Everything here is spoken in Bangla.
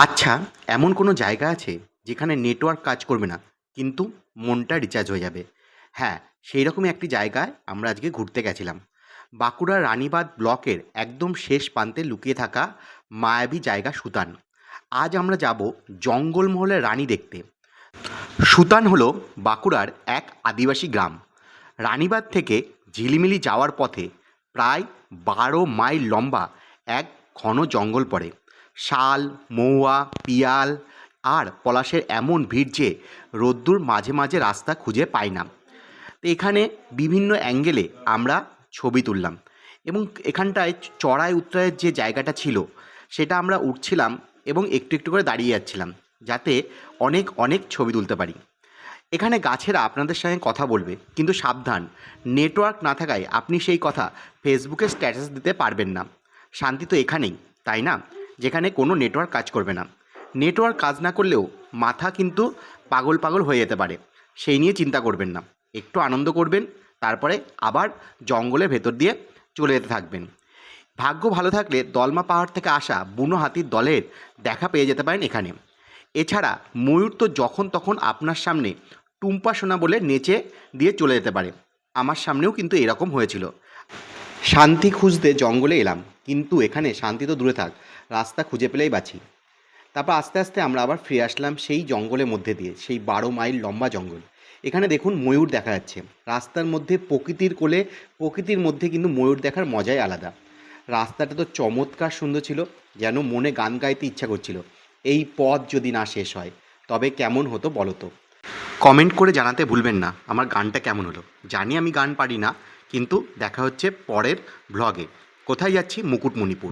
আচ্ছা, এমন কোনো জায়গা আছে যেখানে নেটওয়ার্ক কাজ করবে না কিন্তু মনটা রিচার্জ হয়ে যাবে? হ্যাঁ, সেই রকমই একটি জায়গায় আমরা আজকে ঘুরতে গেছিলাম। বাঁকুড়ার রানীবাঁধ ব্লকের একদম শেষ প্রান্তে লুকিয়ে থাকা মায়াবী জায়গা সুতান। আজ আমরা যাব জঙ্গলমহলের রানী দেখতে। সুতান হলো বাঁকুড়ার এক আদিবাসী গ্রাম। রানীবাঁধ থেকে ঝিলিমিলি যাওয়ার পথে প্রায় ১২ মাইল লম্বা এক ঘন জঙ্গল পড়ে। শাল, মহুয়া, পিয়াল আর পলাশের এমন ভিড় যে রোদ্দুর মাঝে মাঝে রাস্তা খুঁজে পায় না। তো এখানে বিভিন্ন অ্যাঙ্গেলে আমরা ছবি তুললাম এবং এখানটায় চড়াই উতরাইয়ের যে জায়গাটা ছিল সেটা আমরা উঠছিলাম এবং একটু একটু করে দাঁড়িয়ে যাচ্ছিলাম যাতে অনেক অনেক ছবি তুলতে পারি। এখানে গাছেরা আপনাদের সঙ্গে কথা বলবে, কিন্তু সাবধান, নেটওয়ার্ক না থাকায় আপনি সেই কথা ফেসবুকে স্ট্যাটাস দিতে পারবেন না। শান্তি তো এখানেই, তাই না? যেখানে কোনো নেটওয়ার্ক কাজ করবে না। নেটওয়ার্ক কাজ না করলেও মাথা কিন্তু পাগল পাগল হয়ে যেতে পারে, সেই নিয়ে চিন্তা করবেন না। একটু আনন্দ করবেন, তারপরে আবার জঙ্গলের ভেতর দিয়ে চলে যেতে থাকবেন। ভাগ্য ভালো থাকলে দলমা পাহাড় থেকে আসা বুনো হাতির দলের দেখা পেয়ে যেতে পারেন এখানে। এছাড়া ময়ূর তো যখন তখন আপনার সামনে টুম্পা সোনা বলে নেচে দিয়ে চলে যেতে পারে। আমার সামনেও কিন্তু এরকম হয়েছিল। শান্তি খুঁজতে জঙ্গলে এলাম, কিন্তু এখানে শান্তি তো দূরে থাক, রাস্তা খুঁজে পেলেই বাঁচি। তারপর আস্তে আস্তে আমরা আবার ফিরে আসলাম সেই জঙ্গলের মধ্যে দিয়ে, সেই ১২ মাইল লম্বা জঙ্গল। এখানে দেখুন ময়ূর দেখা যাচ্ছে রাস্তার মধ্যে, প্রকৃতির কোলে, প্রকৃতির মধ্যে কিন্তু ময়ূর দেখার মজাই আলাদা। রাস্তাটা তো চমৎকার সুন্দর ছিল, যেন মনে গান গাইতে ইচ্ছা করছিল। এই পথ যদি না শেষ হয় তবে কেমন হতো বলো তো? কমেন্ট করে জানাতে ভুলবেন না আমার গানটা কেমন হলো। জানি আমি গান পারি না, কিন্তু দেখা হচ্ছে পরের ভ্লগে। কোথায় যাচ্ছি? মুকুটমণিপুর।